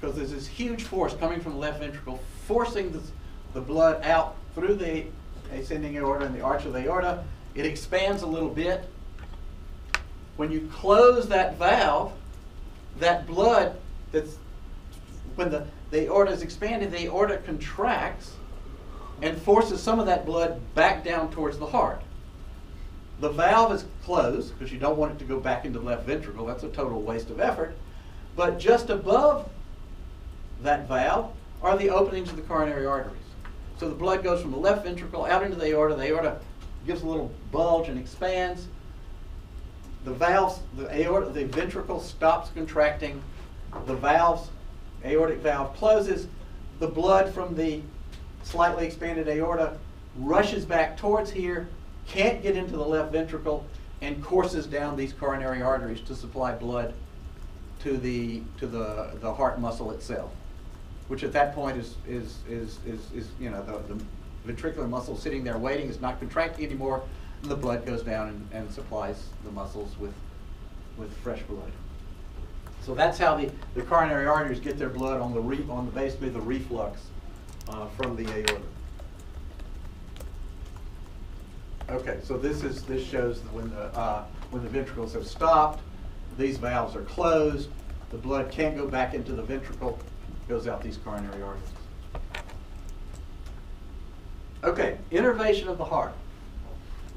because there's this huge force coming from the left ventricle, forcing the blood out through the ascending aorta and the arch of the aorta. It expands a little bit. When you close that valve, that blood when the aorta is expanded, the aorta contracts and forces some of that blood back down towards the heart. The valve is closed because you don't want it to go back into the left ventricle. That's a total waste of effort. But just above that valve are the openings of the coronary arteries. So the blood goes from the left ventricle out into the aorta. The aorta gives a little bulge and expands. The ventricle stops contracting. The aortic valve closes. The blood from the slightly expanded aorta rushes back towards here, can't get into the left ventricle, and courses down these coronary arteries to supply blood to the heart muscle itself, which at that point is you know, the ventricular muscle sitting there waiting, is not contracting anymore, and the blood goes down and supplies the muscles with fresh blood. So that's how the coronary arteries get their blood on basically the reflux from the aorta. Okay, so this shows that when the ventricles have stopped, these valves are closed. The blood can't go back into the ventricle; it goes out these coronary arteries. Okay, innervation of the heart.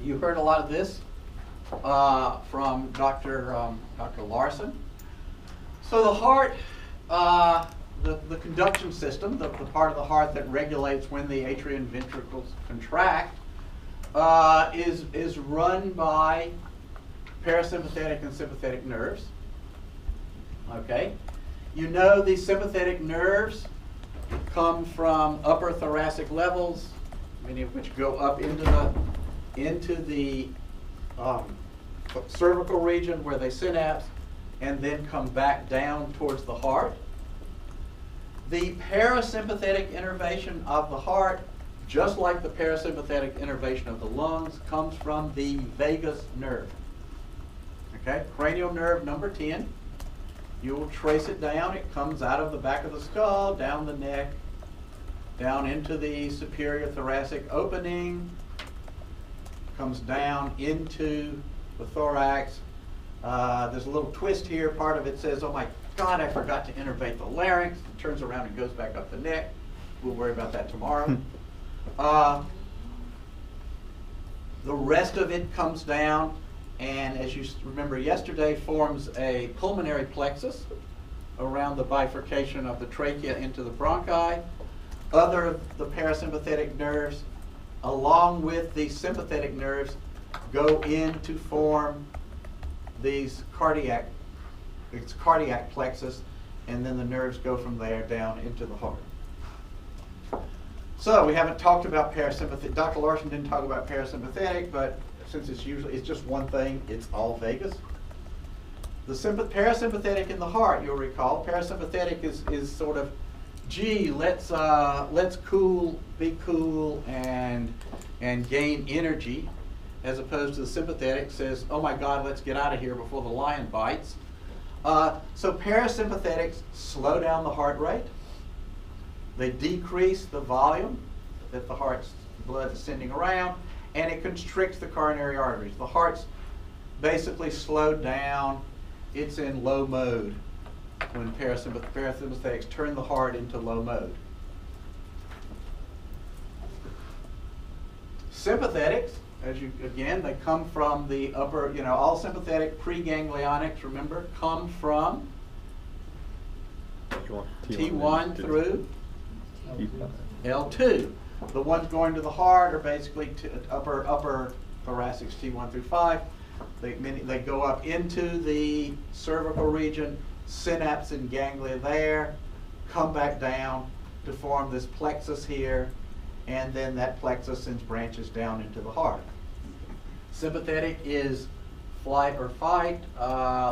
You heard a lot of this from Dr. Larson. So the heart, the conduction system, the part of the heart that regulates when the atrium ventricles contract, is run by parasympathetic and sympathetic nerves. Okay, you know these sympathetic nerves come from upper thoracic levels, many of which go up into the cervical region where they synapse, and then come back down towards the heart. The parasympathetic innervation of the heart, just like the parasympathetic innervation of the lungs, comes from the vagus nerve. Okay, cranial nerve number 10. You will trace it down. It comes out of the back of the skull, down the neck, down into the superior thoracic opening, comes down into the thorax. There's a little twist here. Part of it says, oh my God, I forgot to innervate the larynx. It turns around and goes back up the neck. We'll worry about that tomorrow. The rest of it comes down, and as you remember yesterday, forms a pulmonary plexus around the bifurcation of the trachea into the bronchi. Other of the parasympathetic nerves, along with the sympathetic nerves, go in to form these cardiac plexus, and then the nerves go from there down into the heart. So we haven't talked about parasympathetic. Dr. Larson didn't talk about parasympathetic, but since it's just one thing, it's all vagus. The parasympathetic in the heart, you'll recall, parasympathetic is sort of, gee, let's be cool and gain energy, as opposed to the sympathetic says, oh my God, let's get out of here before the lion bites. So parasympathetics slow down the heart rate. They decrease the volume that the heart's blood is sending around, and it constricts the coronary arteries. The heart's basically slowed down. It's in low mode when parasympathetics turn the heart into low mode. Sympathetics, again, they come from the upper, all sympathetic preganglionics, remember, come from T1 through L2. The ones going to the heart are basically upper thoracics, T1 through 5. They go up into the cervical region, synapse and ganglia there, come back down to form this plexus here, and then that plexus sends branches down into the heart. Sympathetic is flight or fight,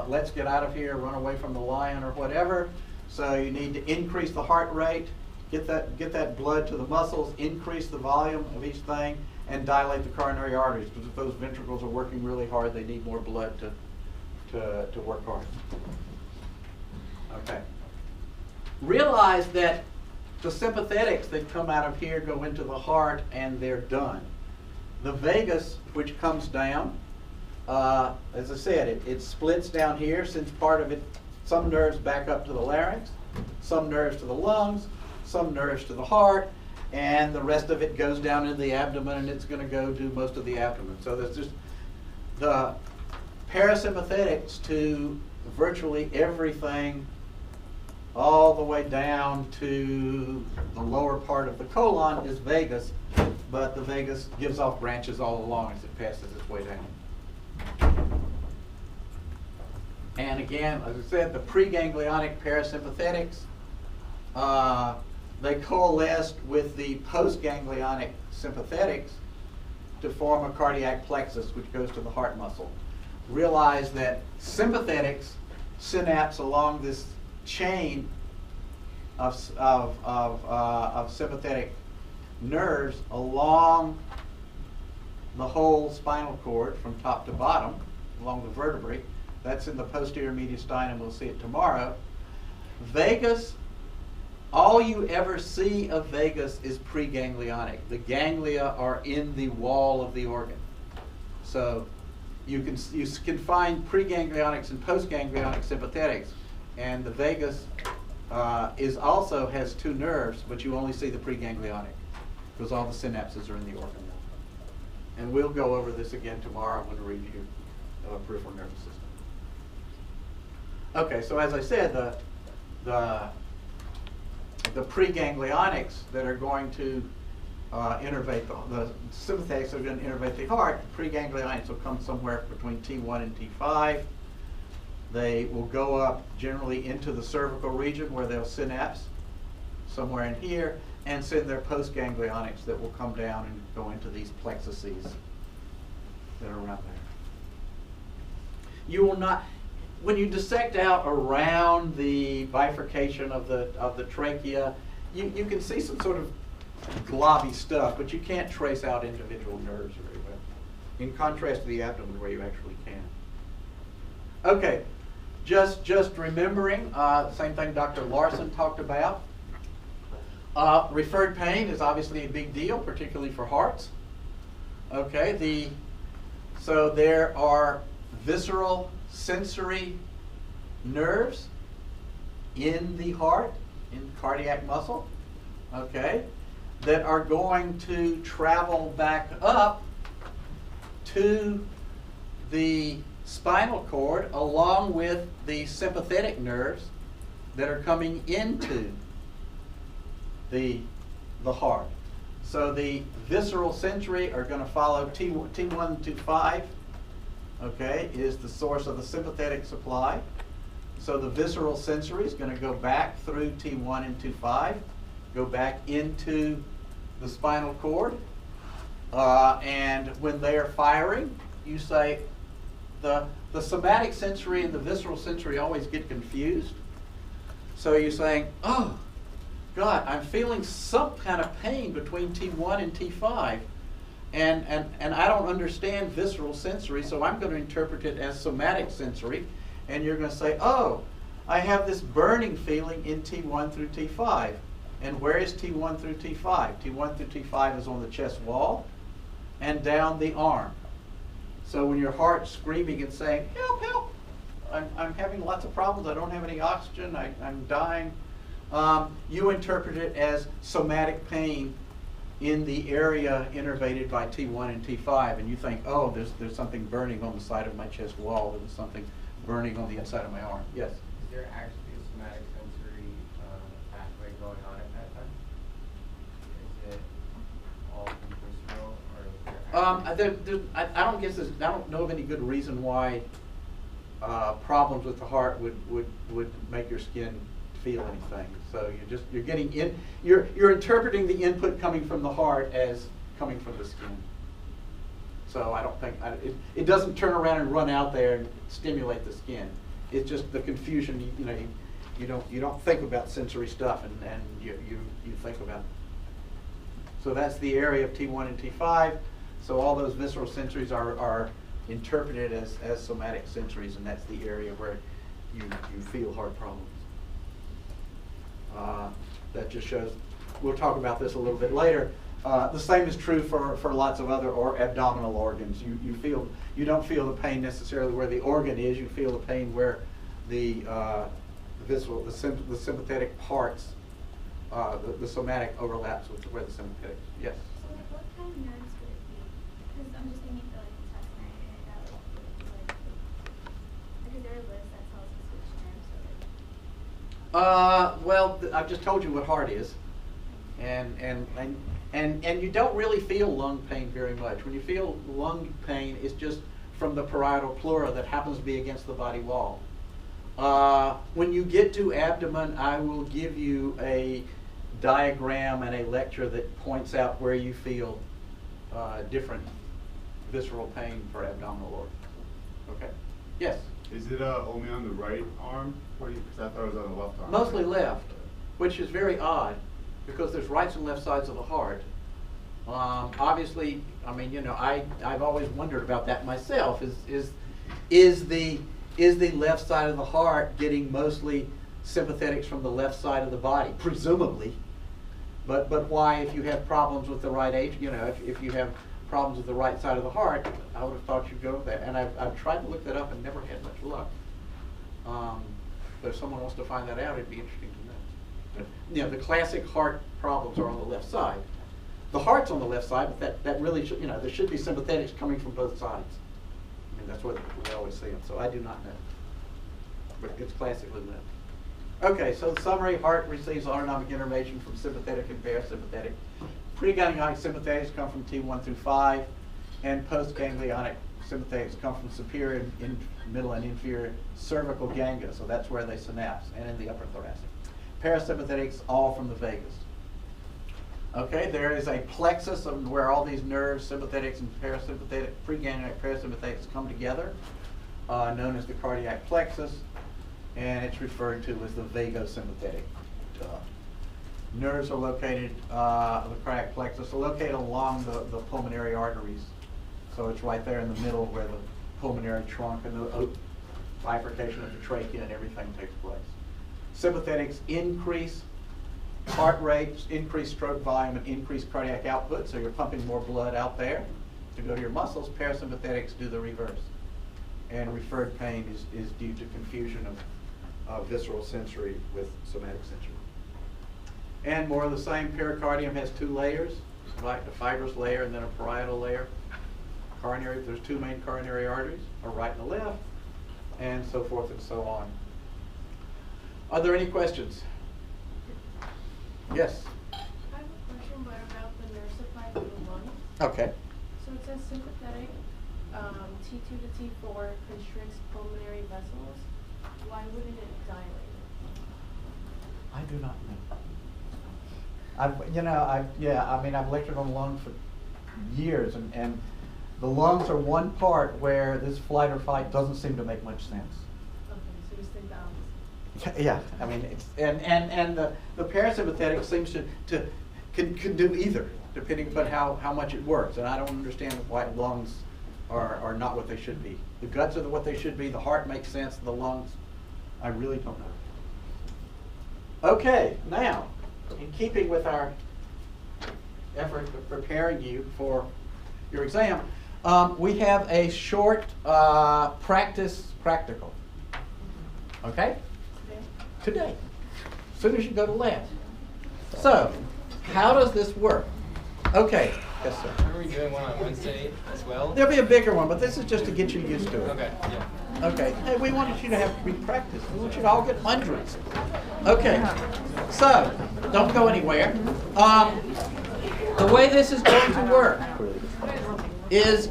let's get out of here, run away from the lion or whatever. So you need to increase the heart rate, get that blood to the muscles, increase the volume of each thing, and dilate the coronary arteries, because if those ventricles are working really hard, they need more blood to work hard. Okay. realize that the sympathetics that come out of here go into the heart and they're done. The vagus, which comes down, as I said, it splits down here, since part of it, some nerves back up to the larynx, some nerves to the lungs, some nerves to the heart, and the rest of it goes down into the abdomen, and it's going to go do most of the abdomen. So there's just the parasympathetics to virtually everything all the way down to the lower part of the colon is vagus, but the vagus gives off branches all along as it passes its way down. And again, as I said, the preganglionic parasympathetics, they coalesced with the postganglionic sympathetics to form a cardiac plexus, which goes to the heart muscle. Realize that sympathetics synapse along this chain of sympathetic nerves along the whole spinal cord from top to bottom, along the vertebrae. That's in the posterior mediastinum. We'll see it tomorrow. Vagus, all you ever see of vagus is preganglionic. The ganglia are in the wall of the organ. So you can find preganglionics and postganglionic sympathetics, and the vagus also has two nerves, but you only see the preganglionic because all the synapses are in the organ. And we'll go over this again tomorrow when we review peripheral nervous system. Okay, so as I said, the preganglionics that are going to innervate the sympathetics are going to innervate the heart. The preganglionics will come somewhere between T1 and T5. They will go up generally into the cervical region where they'll synapse somewhere in here, and send their postganglionics that will come down and go into these plexuses that are around there. You will not, when you dissect out around the bifurcation of the trachea, you can see some sort of globby stuff, but you can't trace out individual nerves very well, in contrast to the abdomen where you actually can. Okay, just remembering, same thing Dr. Larson talked about. Referred pain is obviously a big deal, particularly for hearts. Okay, so there are visceral sensory nerves in the heart, in cardiac muscle, okay, that are going to travel back up to the spinal cord along with the sympathetic nerves that are coming into the heart. So the visceral sensory are going to follow T1 to 5, okay, is the source of the sympathetic supply. So the visceral sensory is going to go back through T1 and T5, go back into the spinal cord, and when they are firing, you say the somatic sensory and the visceral sensory always get confused. So you're saying, oh, God, I'm feeling some kind of pain between T1 and T5, and I don't understand visceral sensory, so I'm going to interpret it as somatic sensory, and you're going to say, oh, I have this burning feeling in T1 through T5. And where is T1 through T5? T1 through T5 is on the chest wall and down the arm. So when your heart's screaming and saying, help, help, I'm having lots of problems, I don't have any oxygen, I'm dying, you interpret it as somatic pain in the area innervated by T1 and T5, and you think, oh, there's something burning on the side of my chest wall, there's something burning on the inside of my arm. Yes? Is there actually a somatic sensory pathway going on at that time? Is it all visceral, or is there actually I don't know of any good reason why problems with the heart would make your skin feel anything. So you're getting in, you're interpreting the input coming from the heart as coming from the skin. So I don't think it doesn't turn around and run out there and stimulate the skin. It's just the confusion. You don't think about sensory stuff, and you think about. So that's the area of T1 and T5. So all those visceral sensories are interpreted as somatic sensories, and that's the area where you feel heart problems. that just shows, we'll talk about this a little bit later. The same is true for lots of other abdominal organs. You don't feel the pain necessarily where the organ is. You feel the pain where the visceral, the sympathetic parts, the somatic overlaps with where the sympathetic. Yes. So like, what kind of nerves would it be? Because I'm just thinking for like intestinal area, because there are lists that tells us which nerves are like. Well, I've just told you what heart is, and you don't really feel lung pain very much. When you feel lung pain, it's just from the parietal pleura that happens to be against the body wall. When you get to abdomen, I will give you a diagram and a lecture that points out where you feel different visceral pain for abdominal organs. Okay? Yes? Is it only on the right arm? Because I thought it was on the left arm. Mostly left, which is very odd because there's rights and left sides of the heart. Obviously, I mean, you know, I've always wondered about that myself. Is the left side of the heart getting mostly sympathetics from the left side of the body? Presumably. But why, if you have problems with the right age, you know, if you have problems with the right side of the heart, I would have thought you'd go with that. And I've tried to look that up and never had much luck. But if someone wants to find that out, it'd be interesting to know. But, you know, the classic heart problems are on the left side. The heart's on the left side, but that really should, you know, there should be sympathetics coming from both sides. I mean, that's what we always see them. So I do not know. But it's classically left. Okay, so the summary: heart receives autonomic information from sympathetic and parasympathetic. Preganglionic sympathetics come from T1 through 5, and postganglionic sympathetics come from superior, middle, and inferior cervical ganglia. So that's where they synapse, and in the upper thoracic. Parasympathetics all from the vagus. Okay, there is a plexus of where all these nerves, sympathetics and parasympathetic, preganglionic parasympathetics come together, known as the cardiac plexus, and it's referred to as the vagosympathetic. Nerves are located, the cardiac plexus are located along the pulmonary arteries. So it's right there in the middle where the pulmonary trunk and the bifurcation of the trachea and everything takes place. Sympathetics increase heart rate, increase stroke volume, and increase cardiac output, so you're pumping more blood out there to go to your muscles. Parasympathetics do the reverse. And referred pain is due to confusion of visceral sensory with somatic sensory. And more of the same, pericardium has 2 layers, like a fibrous layer and then a parietal layer. Coronary, there's 2 main coronary arteries, a right and a left, and so forth and so on. Are there any questions? Yes? I have a question about the nerve supply to the lungs. Okay. So it says sympathetic T2 to T4 constricts pulmonary vessels. Why wouldn't it dilate? I do not know. I've lectured on lungs for years, and the lungs are one part where this flight or fight doesn't seem to make much sense. Okay, so you just think the opposite. Yeah, I mean, it's, and the parasympathetic seems to can do either, depending upon how much it works. And I don't understand why lungs are not what they should be. The guts are what they should be. The heart makes sense. The lungs, I really don't know. Okay, now, in keeping with our effort of preparing you for your exam, we have a short practice practical. Okay? Today, as soon as you go to lab. So, how does this work? Okay, yes sir. Are we doing one on Wednesday as well? There'll be a bigger one, but this is just to get you used to it. Okay, yeah. Okay, hey, we wanted you to have to be practiced. We want you to all get hundreds. Okay, so, don't go anywhere. The way this is going to work is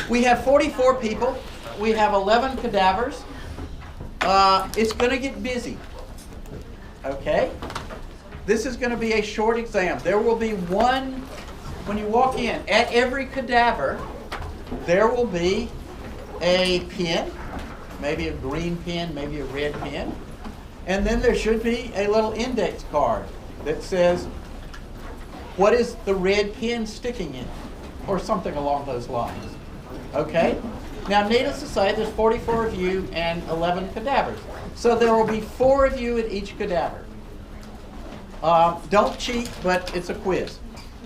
we have 44 people. We have 11 cadavers. It's going to get busy. Okay? This is going to be a short exam. There will be one, when you walk in, at every cadaver, there will be a pin, maybe a green pin, maybe a red pin, and then there should be a little index card that says, what is the red pin sticking in? Or something along those lines. Okay? Now, needless to say, there's 44 of you and 11 cadavers. So there will be 4 of you at each cadaver. Don't cheat, but it's a quiz.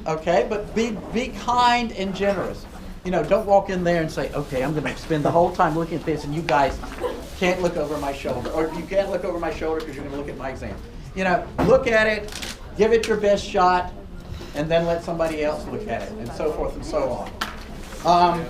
Okay, but be kind and generous. You know, don't walk in there and say, okay, I'm going to spend the whole time looking at this, and you guys can't look over my shoulder, or you can't look over my shoulder because you're going to look at my exam. You know, look at it, give it your best shot, and then let somebody else look at it, and so forth and so on.